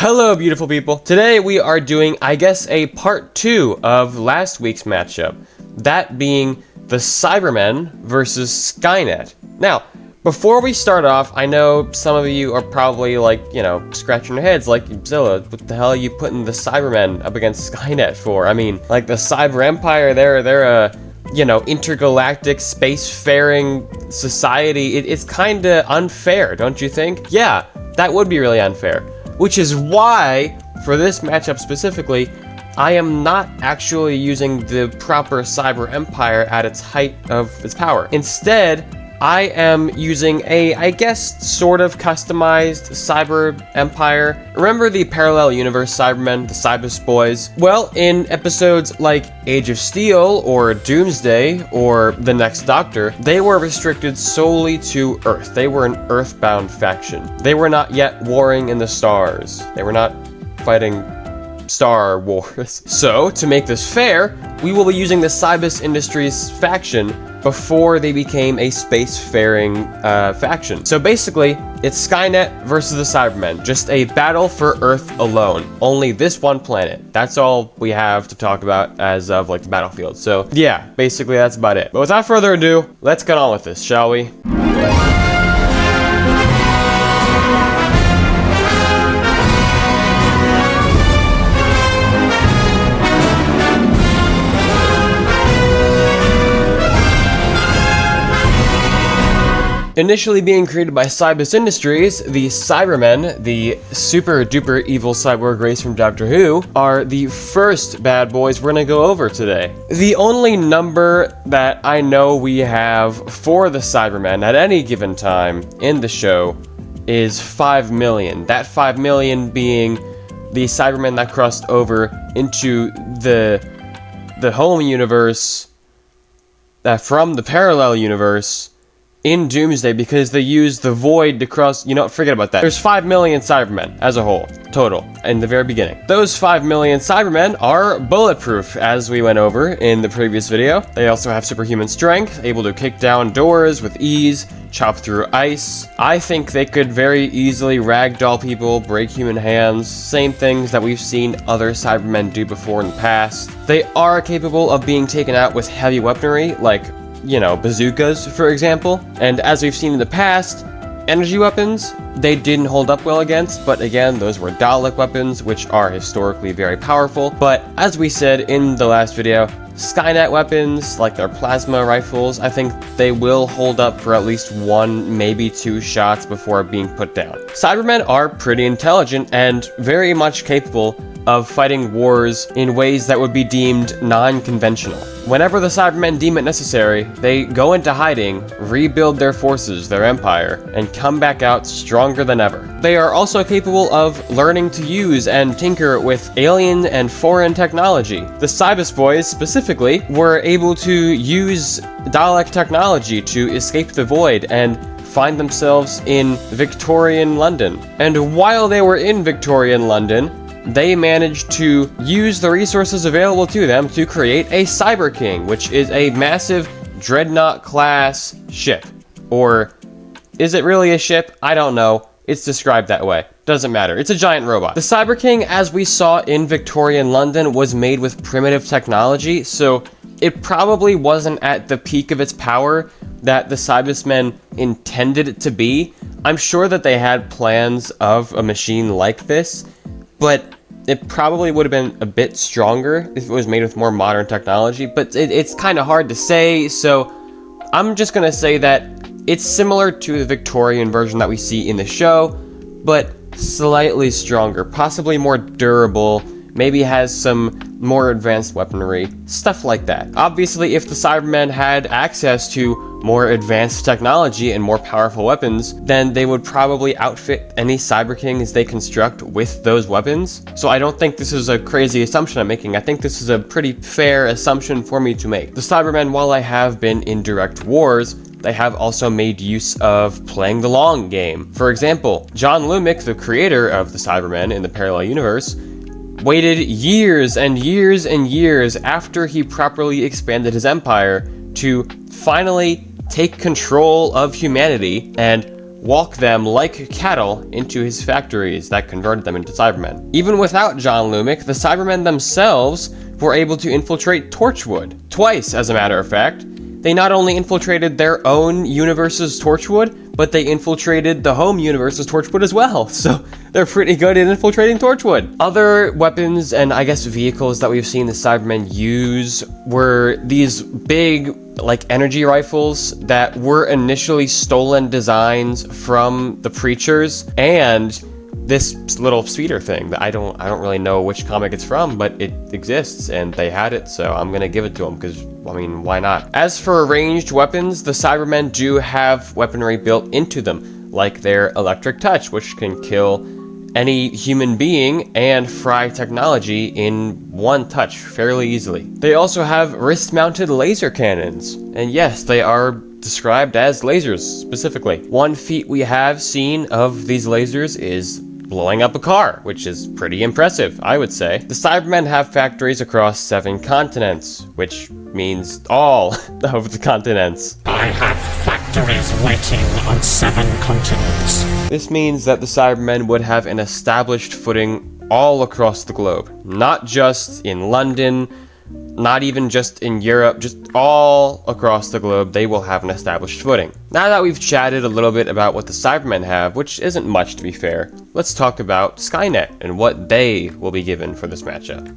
Hello, beautiful people. Today we are doing, I guess, a part 2 of last week's matchup. That being the Cybermen versus Skynet. Now, before we start off, I know some of you are probably like, scratching your heads like, Zilla, what the hell are you putting the Cybermen up against Skynet for? I mean, like the Cyber Empire, they're a intergalactic spacefaring society. It's kinda unfair, don't you think? Yeah, that would be really unfair. Which is why, for this matchup specifically, I am not actually using the proper Cyber Empire at its height of its power. Instead, I am using a, I guess, sort of customized Cyber Empire. Remember the parallel universe Cybermen, the Cybus boys? Well, in episodes like Age of Steel, or Doomsday, or The Next Doctor, they were restricted solely to Earth. They were an Earthbound faction. They were not yet warring in the stars. They were not fighting Star Wars. So, to make this fair, we will be using the Cybus Industries faction before they became a spacefaring faction. So basically, it's Skynet versus the Cybermen. Just a battle for Earth alone. Only this one planet. That's all we have to talk about as of like the battlefield. So yeah, basically that's about it. But without further ado, let's get on with this, shall we? Initially being created by Cybus Industries, the Cybermen, the super duper evil cyborg race from Doctor Who, are the first bad boys we're gonna go over today. The only number that I know we have for the Cybermen at any given time in the show is 5 million. That 5 million being the Cybermen that crossed over into the home universe from the parallel universe in Doomsday, because they used the void to cross, forget about that. There's 5 million Cybermen as a whole, total, in the very beginning. Those 5 million Cybermen are bulletproof, as we went over in the previous video. They also have superhuman strength, able to kick down doors with ease, chop through ice. I think they could very easily ragdoll people, break human hands, same things that we've seen other Cybermen do before in the past. They are capable of being taken out with heavy weaponry, like bazookas, for example. And as we've seen in the past, energy weapons, they didn't hold up well against, but again, those were Dalek weapons, which are historically very powerful. But as we said in the last video, Skynet weapons, like their plasma rifles, I think they will hold up for at least 1, maybe 2 shots before being put down. Cybermen are pretty intelligent and very much capable of fighting wars in ways that would be deemed non-conventional. Whenever the Cybermen deem it necessary, they go into hiding, rebuild their forces, their empire, and come back out stronger than ever. They are also capable of learning to use and tinker with alien and foreign technology. The Cybus boys, specifically, were able to use Dalek technology to escape the void and find themselves in Victorian London. And while they were in Victorian London, they managed to use the resources available to them to create a Cyber King, which is a massive Dreadnought class ship. Or is it really a ship? I don't know. It's described that way. Doesn't matter. It's a giant robot. The Cyber King, as we saw in Victorian London, was made with primitive technology, so it probably wasn't at the peak of its power that the Cybusmen intended it to be. I'm sure that they had plans of a machine like this, but it probably would have been a bit stronger if it was made with more modern technology, but it's kind of hard to say, so I'm just going to say that it's similar to the Victorian version that we see in the show, but slightly stronger, possibly more durable, maybe has some more advanced weaponry, stuff like that. Obviously, if the Cybermen had access to more advanced technology and more powerful weapons, then they would probably outfit any Cyber Kings they construct with those weapons. So I don't think this is a crazy assumption I'm making. I think this is a pretty fair assumption for me to make. The Cybermen, while I have been in direct wars, they have also made use of playing the long game. For example, John Lumick, the creator of the Cybermen in the parallel universe, waited years and years and years after he properly expanded his empire to finally take control of humanity and walk them like cattle into his factories that converted them into Cybermen. Even without John Lumick, the Cybermen themselves were able to infiltrate Torchwood. Twice, as a matter of fact. They not only infiltrated their own universe's Torchwood, but they infiltrated the home universe's Torchwood as well. So they're pretty good at infiltrating Torchwood. Other weapons and I guess vehicles that we've seen the Cybermen use were these big like energy rifles that were initially stolen designs from the Preachers, and this little speeder thing that I don't really know which comic it's from, but it exists and they had it, so I'm gonna give it to them because, I mean, why not? As for ranged weapons, the Cybermen do have weaponry built into them, like their electric touch, which can kill any human being and fry technology in one touch fairly easily. They also have wrist-mounted laser cannons, and yes, they are described as lasers specifically. One feat we have seen of these lasers is blowing up a car, which is pretty impressive, I would say. The Cybermen have factories across 7 continents, which means all of the continents. I have factories waiting on 7 continents. This means that the Cybermen would have an established footing all across the globe, not just in London, not even just in Europe, just all across the globe, they will have an established footing. Now that we've chatted a little bit about what the Cybermen have, which isn't much to be fair, let's talk about Skynet and what they will be given for this matchup.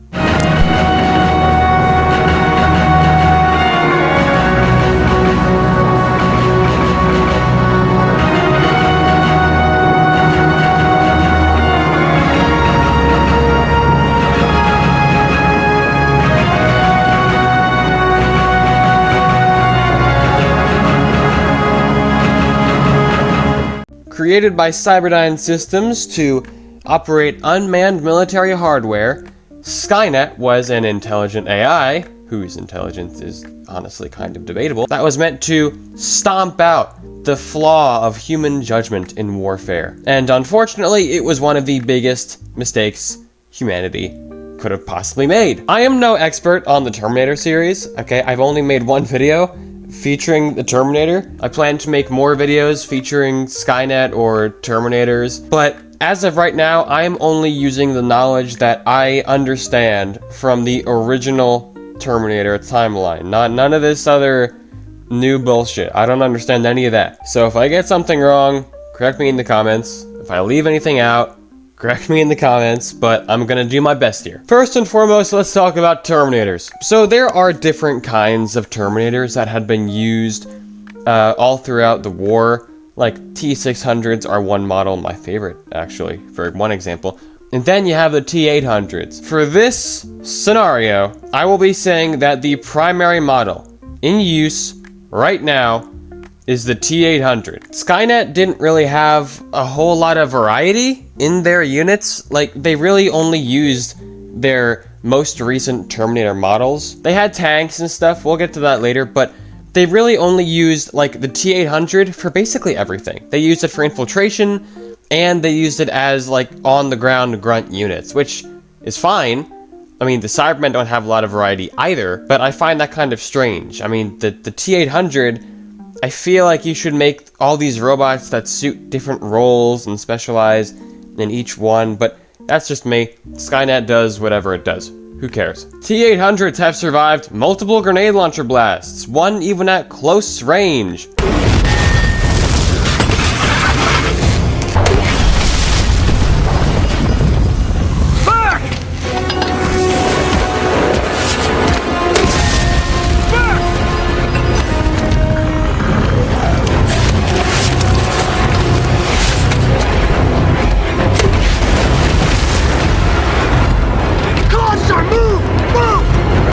Created by Cyberdyne Systems to operate unmanned military hardware, Skynet was an intelligent AI, whose intelligence is honestly kind of debatable, that was meant to stomp out the flaw of human judgment in warfare. And unfortunately, it was one of the biggest mistakes humanity could have possibly made. I am no expert on the Terminator series, okay? I've only made one video featuring the Terminator. I plan to make more videos featuring Skynet or Terminators, but as of right now, I am only using the knowledge that I understand from the original Terminator timeline. None of this other new bullshit. I don't understand any of that. So if I get something wrong, correct me in the comments. If I leave anything out, correct me in the comments, but I'm gonna do my best here. First and foremost, let's talk about Terminators. So there are different kinds of Terminators that had been used all throughout the war. Like T-600s are one model, my favorite actually, for one example. And then you have the T-800s. For this scenario, I will be saying that the primary model in use right now is the T-800. Skynet didn't really have a whole lot of variety in their units. Like, they really only used their most recent Terminator models. They had tanks and stuff, we'll get to that later, but they really only used, like, the T-800 for basically everything. They used it for infiltration, and they used it as, like, on-the-ground grunt units, which is fine. I mean, the Cybermen don't have a lot of variety either, but I find that kind of strange. I mean, the T-800, I feel like you should make all these robots that suit different roles and specialize in each one, but that's just me. Skynet does whatever it does. Who cares? T-800s have survived multiple grenade launcher blasts, one even at close range.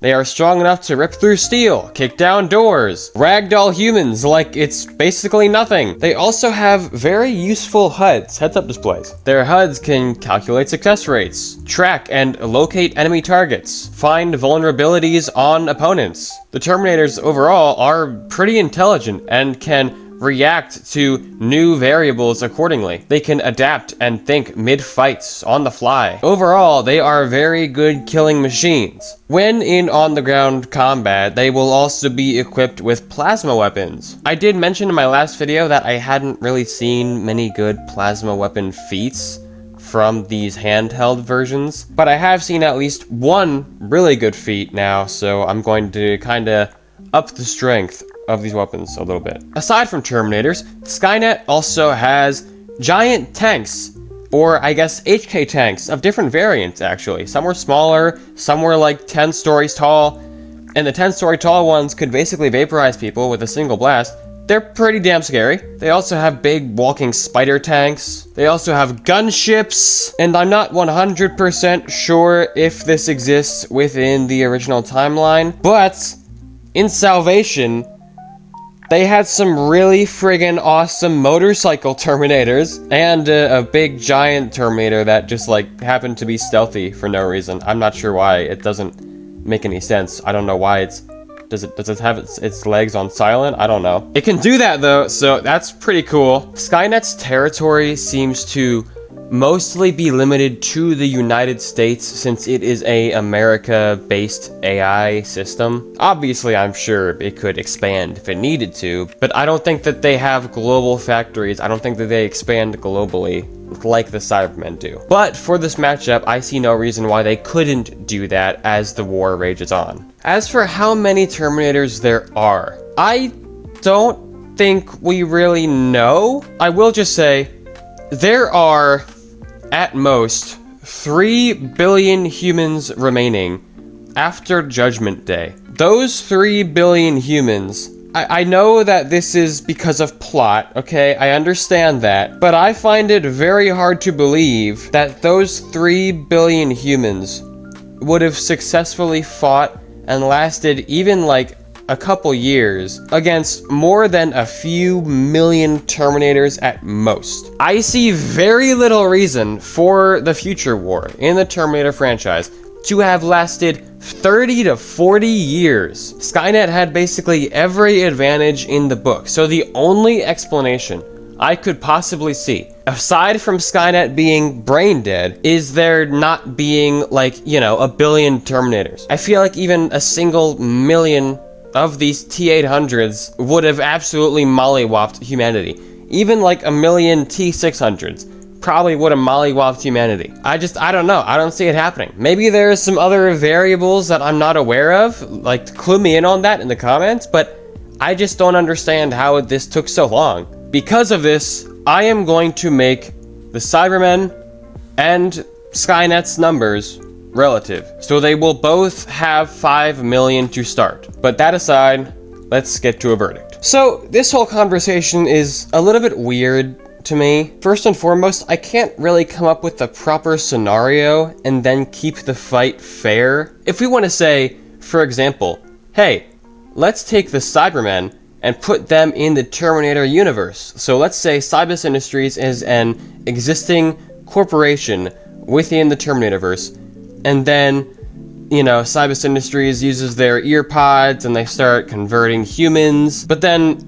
They are strong enough to rip through steel, kick down doors, ragdoll humans like it's basically nothing. They also have very useful HUDs, heads-up displays. Their HUDs can calculate success rates, track and locate enemy targets, find vulnerabilities on opponents. The Terminators overall are pretty intelligent and can react to new variables accordingly. They can adapt and think mid-fights on the fly. Overall, they are very good killing machines. When in on-the-ground combat, they will also be equipped with plasma weapons. I did mention in my last video that I hadn't really seen many good plasma weapon feats from these handheld versions, but I have seen at least one really good feat now, so I'm going to kinda up the strength of these weapons a little bit. Aside from Terminators, Skynet also has giant tanks, or I guess HK tanks of different variants actually. Some were smaller, some were like 10 stories tall, and the 10-story tall ones could basically vaporize people with a single blast. They're pretty damn scary. They also have big walking spider tanks. They also have gunships, and I'm not 100% sure if this exists within the original timeline, but in Salvation, they had some really friggin' awesome motorcycle Terminators, and a big giant Terminator that just like happened to be stealthy for no reason. I'm not sure why. It doesn't make any sense. I don't know why it's... Does it have its legs on silent? I don't know. It can do that though, so that's pretty cool. Skynet's territory seems to mostly be limited to the United States since it is a America-based AI system. Obviously, I'm sure it could expand if it needed to, but I don't think that they have global factories. I don't think that they expand globally like the Cybermen do. But for this matchup, I see no reason why they couldn't do that as the war rages on. As for how many Terminators there are, I don't think we really know. I will just say, there are, at most, 3 billion humans remaining after Judgment Day. Those 3 billion humans, I know that this is because of plot, okay? I understand that. But I find it very hard to believe that those 3 billion humans would have successfully fought and lasted even like a couple years against more than a few million Terminators at most. I see very little reason for the future war in the Terminator franchise to have lasted 30 to 40 years. Skynet had basically every advantage in the book, so the only explanation I could possibly see, aside from Skynet being brain dead, is there not being like, you know, a billion Terminators. I feel like even a single million of these T-800s would have absolutely mollywopped humanity. Even like a million T-600s probably would have mollywopped humanity. I don't know. I don't see it happening. Maybe there are some other variables that I'm not aware of. Like, clue me in on that in the comments, but I just don't understand how this took so long. Because of this, I am going to make the Cybermen and Skynet's numbers relative. So they will both have 5 million to start. But that aside, let's get to a verdict. So this whole conversation is a little bit weird to me. First and foremost, I can't really come up with the proper scenario and then keep the fight fair. If we want to say, for example, hey, let's take the Cybermen and put them in the Terminator universe. So let's say Cybus Industries is an existing corporation within the Terminatorverse, and then, you know, Cybus Industries uses their ear pods and they start converting humans. But then,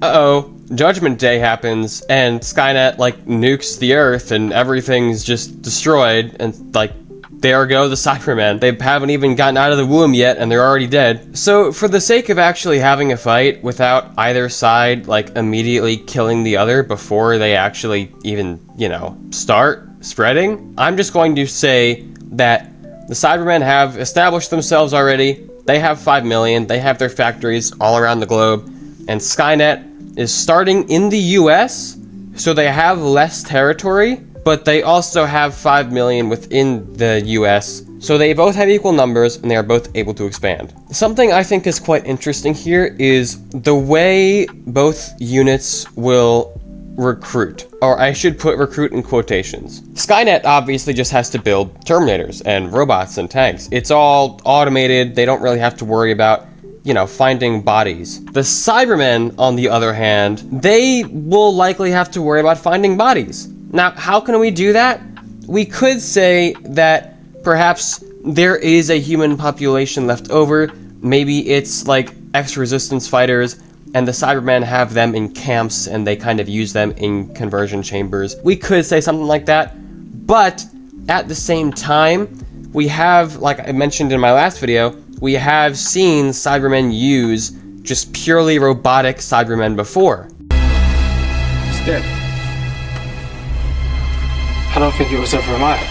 Judgment Day happens and Skynet, like, nukes the Earth and everything's just destroyed, and, like, there go the Cybermen. They haven't even gotten out of the womb yet and they're already dead. So for the sake of actually having a fight without either side, like, immediately killing the other before they actually even, you know, start spreading, I'm just going to say that the Cybermen have established themselves already. They have 5 million. They have their factories all around the globe. And Skynet is starting in the US, so they have less territory, but they also have 5 million within the US, so they both have equal numbers and they are both able to expand. Something I think is quite interesting here is the way both units will recruit, or I should put recruit in quotations. Skynet obviously just has to build Terminators and robots and tanks. It's all automated. They don't really have to worry about, you know, finding bodies. The Cybermen, on the other hand, they will likely have to worry about finding bodies. Now, how can we do that? We could say that perhaps there is a human population left over. Maybe it's like X-resistance fighters and the Cybermen have them in camps and they kind of use them in conversion chambers. We could say something like that, but at the same time, we have, like I mentioned in my last video, we have seen Cybermen use just purely robotic Cybermen before. It's dead. I don't think it was ever alive.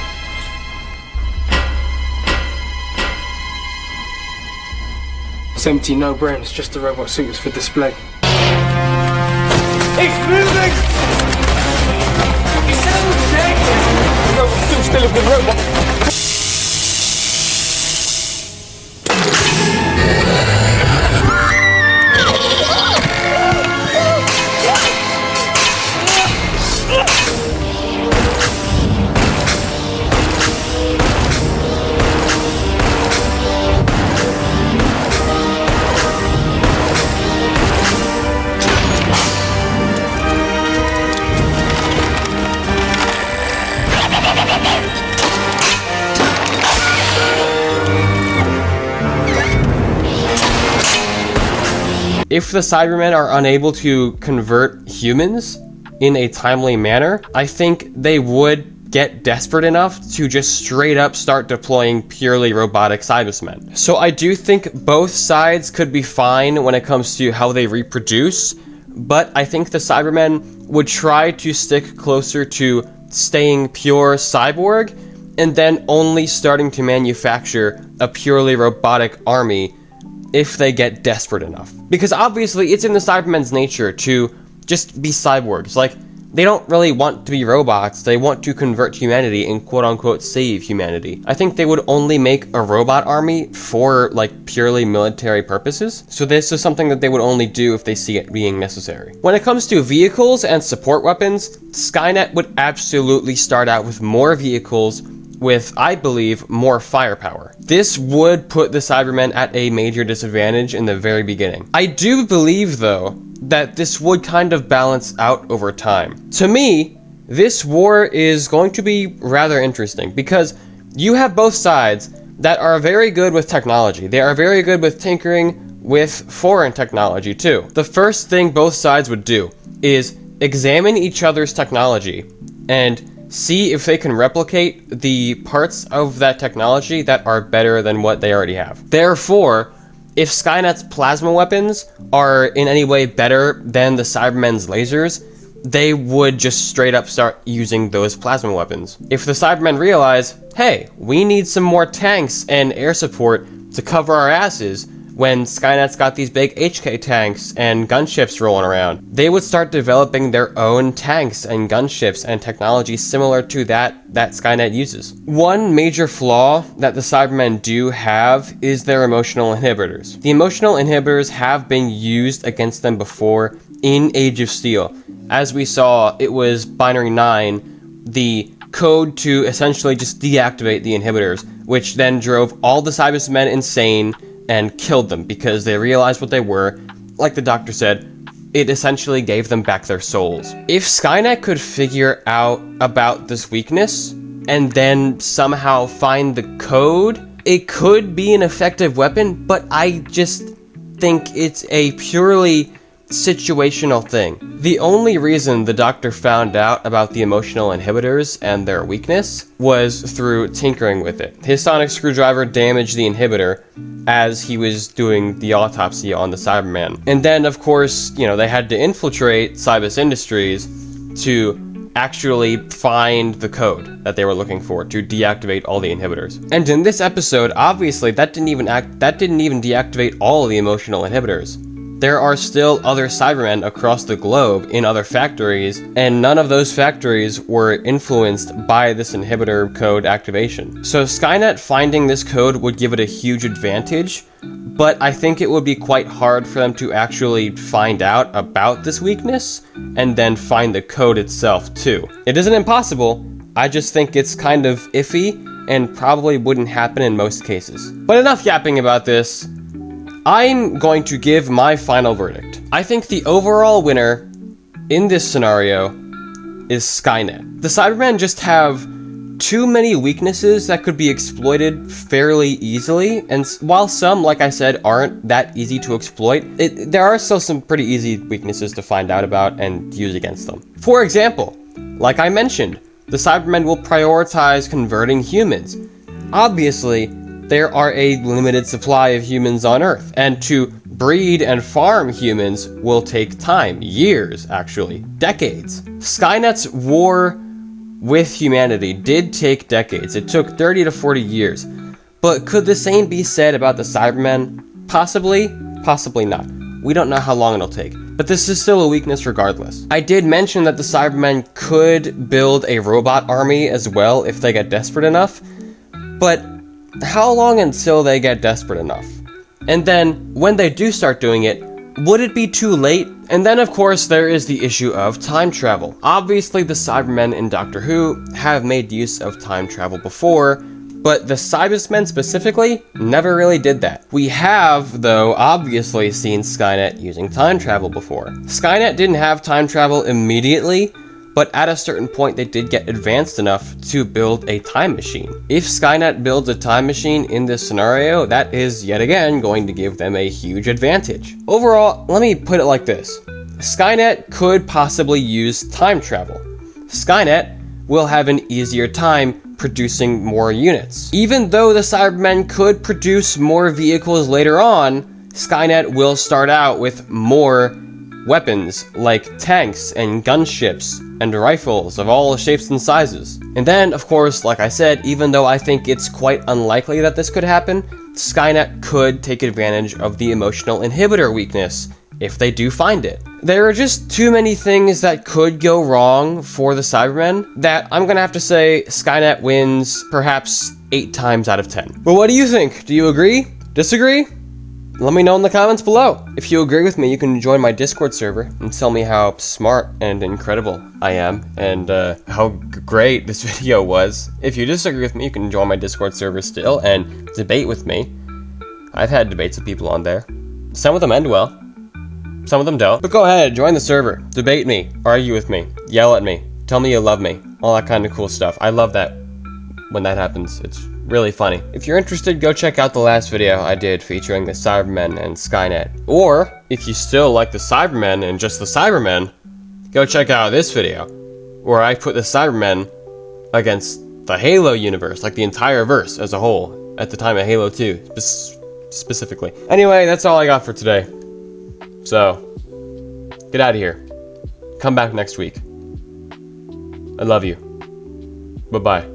It's empty, no brains, just the robot suits for display. It's moving! It's so dead! The robot suit's still a good robot. If the Cybermen are unable to convert humans in a timely manner, I think they would get desperate enough to just straight up start deploying purely robotic Cybermen. So I do think both sides could be fine when it comes to how they reproduce, but I think the Cybermen would try to stick closer to staying pure cyborg and then only starting to manufacture a purely robotic army if they get desperate enough. Because obviously it's in the Cybermen's nature to just be cyborgs. Like, they don't really want to be robots, they want to convert humanity and quote-unquote save humanity. I think they would only make a robot army for, like, purely military purposes. So this is something that they would only do if they see it being necessary. When it comes to vehicles and support weapons, Skynet would absolutely start out with more vehicles with, I believe, more firepower. This would put the Cybermen at a major disadvantage in the very beginning. I do believe, though, that this would kind of balance out over time. To me, this war is going to be rather interesting because you have both sides that are very good with technology. They are very good with tinkering with foreign technology too. The first thing both sides would do is examine each other's technology and see if they can replicate the parts of that technology that are better than what they already have. Therefore, if Skynet's plasma weapons are in any way better than the Cybermen's lasers, they would just straight up start using those plasma weapons. If the Cybermen realize, hey, we need some more tanks and air support to cover our asses when Skynet's got these big HK tanks and gunships rolling around, they would start developing their own tanks and gunships and technology similar to that Skynet uses. One major flaw that the Cybermen do have is their emotional inhibitors. The emotional inhibitors have been used against them before in Age of Steel. As we saw, it was Binary 9, the code to essentially just deactivate the inhibitors, which then drove all the Cybermen insane and killed them because they realized what they were. Like the doctor said, it essentially gave them back their souls. If Skynet could figure out about this weakness and then somehow find the code, it could be an effective weapon, but I just think it's a purely situational thing. The only reason the doctor found out about the emotional inhibitors and their weakness was through tinkering with it. His sonic screwdriver damaged the inhibitor as he was doing the autopsy on the Cyberman. And then, of course, you know, they had to infiltrate Cybus Industries to actually find the code that they were looking for to deactivate all the inhibitors. And in this episode, obviously, that didn't even deactivate all of the emotional inhibitors. There are still other Cybermen across the globe in other factories, and none of those factories were influenced by this inhibitor code activation. So Skynet finding this code would give it a huge advantage, but I think it would be quite hard for them to actually find out about this weakness and then find the code itself too. It isn't impossible, I just think it's kind of iffy and probably wouldn't happen in most cases. But enough yapping about this. I'm going to give my final verdict. I think the overall winner in this scenario is Skynet. The Cybermen just have too many weaknesses that could be exploited fairly easily, and while some, like I said, aren't that easy to exploit, there are still some pretty easy weaknesses to find out about and use against them. For example, like I mentioned, the Cybermen will prioritize converting humans. Obviously, there are a limited supply of humans on Earth, and to breed and farm humans will take time, years actually, decades. Skynet's war with humanity did take decades. It took 30 to 40 years. But could the same be said about the Cybermen? Possibly, possibly not. We don't know how long it'll take, but this is still a weakness regardless. I did mention that the Cybermen could build a robot army as well if they get desperate enough, but how long until they get desperate enough? And then, when they do start doing it, would it be too late? And then of course there is the issue of time travel. Obviously the Cybermen in Doctor Who have made use of time travel before, but the Cybermen specifically never really did that. We have, though, obviously seen Skynet using time travel before. Skynet didn't have time travel immediately, but at a certain point they did get advanced enough to build a time machine. If Skynet builds a time machine in this scenario, that is yet again going to give them a huge advantage. Overall, let me put it like this. Skynet could possibly use time travel. Skynet will have an easier time producing more units. Even though the Cybermen could produce more vehicles later on, Skynet will start out with more weapons like tanks and gunships and rifles of all shapes and sizes. And then, of course, like I said, even though I think it's quite unlikely that this could happen, Skynet could take advantage of the emotional inhibitor weakness if they do find it. There are just too many things that could go wrong for the Cybermen that I'm gonna have to say Skynet wins perhaps 8 times out of 10. But what do you think? Do you agree? Disagree? Let me know in the comments below. If you agree with me, you can join my Discord server and tell me how smart and incredible I am and how great this video was. If you disagree with me, you can join my Discord server still and debate with me. I've had debates with people on there. Some of them end well, some of them don't. But go ahead, join the server, debate me, argue with me, yell at me, tell me you love me, all that kind of cool stuff. I love that when that happens. It's really funny. If you're interested, go check out the last video I did featuring the Cybermen and Skynet. Or, if you still like the Cybermen and just the Cybermen, go check out this video, where I put the Cybermen against the Halo universe, like the entire verse as a whole, at the time of Halo 2, specifically. Anyway, that's all I got for today. So, get out of here. Come back next week. I love you. Bye-bye.